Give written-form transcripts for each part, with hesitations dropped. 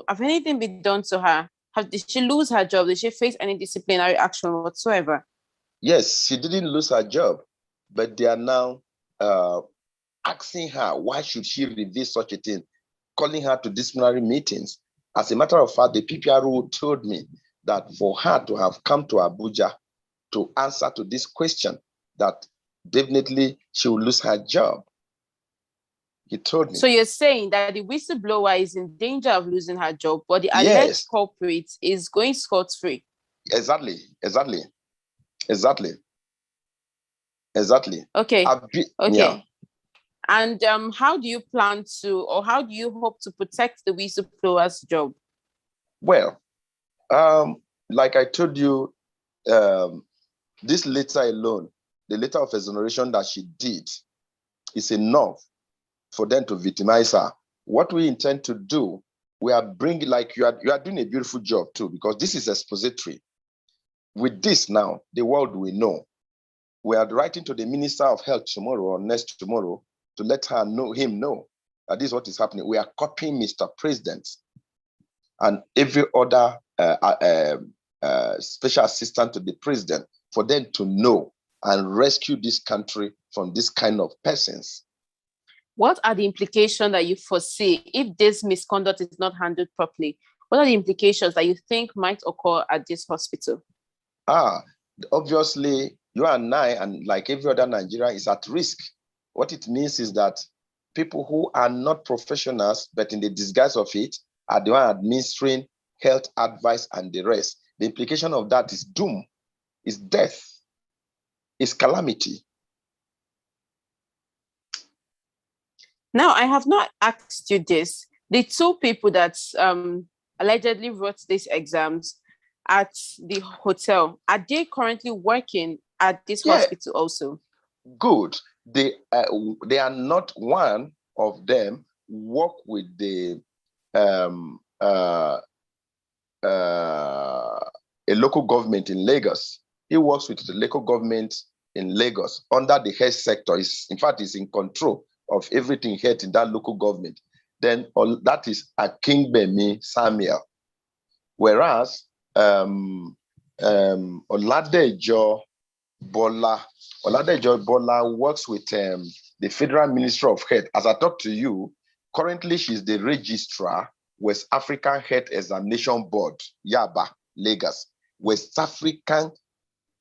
have anything been done to her? Did she lose her job? Did she face any disciplinary action whatsoever? Yes, she didn't lose her job, but they are now asking her why should she reveal such a thing, calling her to disciplinary meetings. As a matter of fact, the PPRO told me that for her to have come to Abuja to answer to this question, that definitely she will lose her job. He told me. So you're saying that the whistleblower is in danger of losing her job, but the alleged culprit is going scot-free. Exactly. Okay. Yeah. And how do you plan to, or how do you hope to protect the whistleblower's job? Well, like I told you, this letter alone, the letter of exoneration that she did, is enough for them to victimize her. What we intend to do, we are bringing, like you are doing a beautiful job too, because this is expository. With this now, the world will know. We are writing to the Minister of Health tomorrow or next tomorrow to let him know that this is what is happening. We are copying Mr. President and every other special assistant to the president for them to know and rescue this country from this kind of persons. What are the implications that you foresee if this misconduct is not handled properly? What are the implications that you think might occur at this hospital? Obviously, you and I, and like every other Nigerian, is at risk. What it means is that people who are not professionals, but in the disguise of it, are the one administering health advice and the rest. The implication of that is doom, is death, is calamity. Now, I have not asked you this. The two people that allegedly wrote these exams at the hotel, are they currently working at this hospital also? Good. They are not. One of them work with the a local government in Lagos. He works with the local government in Lagos under the health sector. In fact, he's in control of everything health in that local government. Then that is Akingbemi Samuel. Whereas Oladejo Bola works with the Federal Ministry of Health. As I talk to you, currently she's the registrar, West African Health Examination Board, Yaba, Lagos. West African,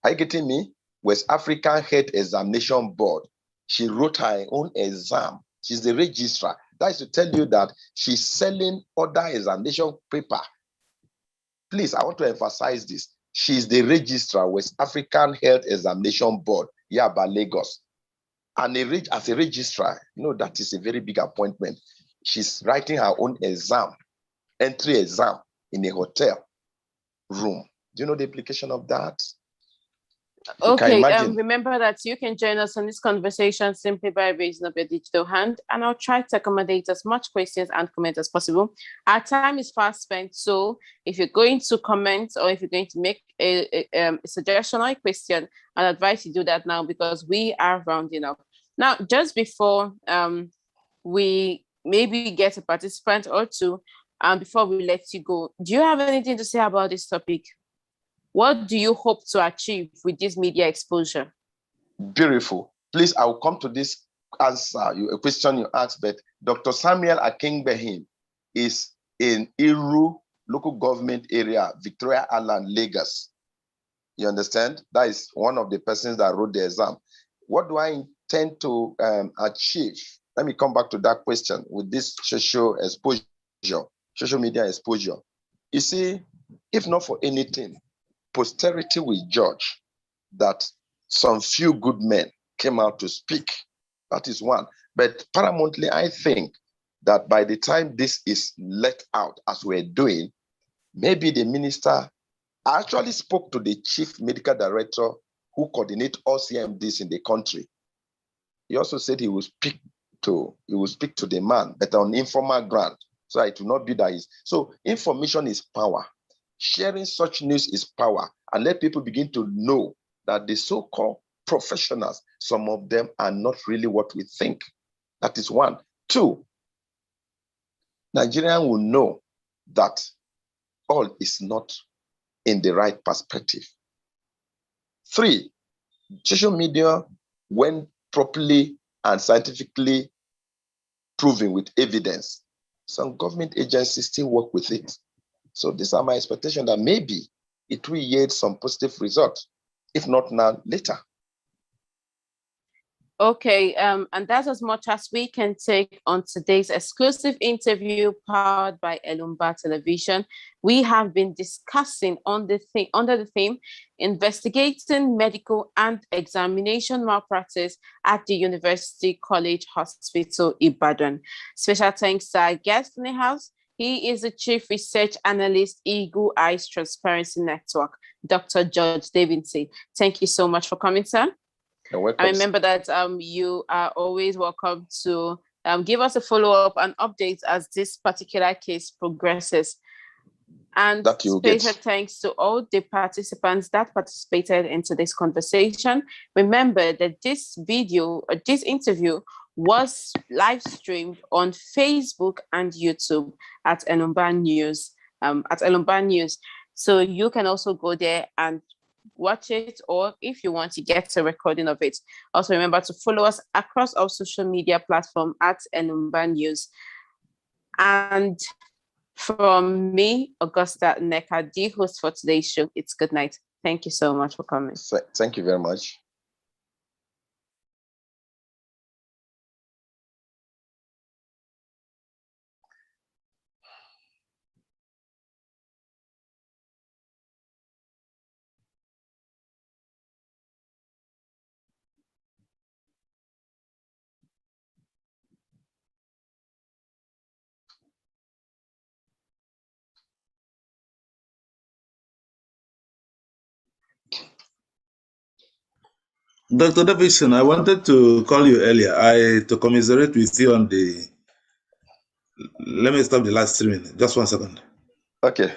are you getting me? West African Health Examination Board. She wrote her own exam. She's the registrar. That is to tell you that she's selling other examination paper. Please, I want to emphasize this. She's the registrar, West African Health Examination Board, Yaba, Lagos. And as a registrar, that is a very big appointment. She's writing her own exam, entry exam in a hotel room. Do you know the implication of that? Okay, remember that you can join us on this conversation simply by raising up your digital hand, and I'll try to accommodate as much questions and comments as possible. Our time is fast spent, so if you're going to comment or if you're going to make a suggestion or a question, I'd advise you do that now because we are rounding up. Now, just before we maybe get a participant or two, before we let you go, do you have anything to say about this topic? What do you hope to achieve with this media exposure? Beautiful. Please, I will come to this answer, a question you asked, but Dr. Samuel Akingbehim is in Iru local government area, Victoria Island, Lagos. You understand? That is one of the persons that wrote the exam. What do I intend to achieve? Let me come back to that question with this social media exposure. You see, if not for anything, posterity will judge that some few good men came out to speak. That is one. But paramountly, I think that by the time this is let out, as we're doing, maybe the minister actually spoke to the chief medical director who coordinates all CMDs in the country. He also said he will speak to the man, but on informal ground, so it will not be that easy. So information is power. Sharing such news is power, and let people begin to know that the so-called professionals, some of them are not really what we think. That is one. Two, Nigerians will know that all is not in the right perspective. 3, social media, when properly and scientifically proven with evidence, some government agencies still work with it. So these are my expectations that maybe it will yield some positive results, if not now, later. Okay, and that's as much as we can take on today's exclusive interview powered by Elumba Television. We have been discussing under the theme, investigating medical and examination malpractice at the University College Hospital, Ibadan. Special thanks to our guest in the house. He is the Chief Research Analyst, Eagle Eyes Transparency Network, Dr. George Davidson. Thank you so much for coming, sir. I remember that you are always welcome to give us a follow-up and updates as this particular case progresses. And special thanks to all the participants that participated in today's conversation. Remember that this interview was live streamed on Facebook and YouTube at Elumba News. So you can also go there and watch it, or if you want to get a recording of it. Also remember to follow us across our social media platform at Elumba News. And from me, Augusta Neka, the host for today's show, it's good night. Thank you so much for coming. Thank you very much. Dr. Davidson, I wanted to call you earlier to commiserate with you on the... Let me stop the last 3 minutes. Just 1 second. Okay.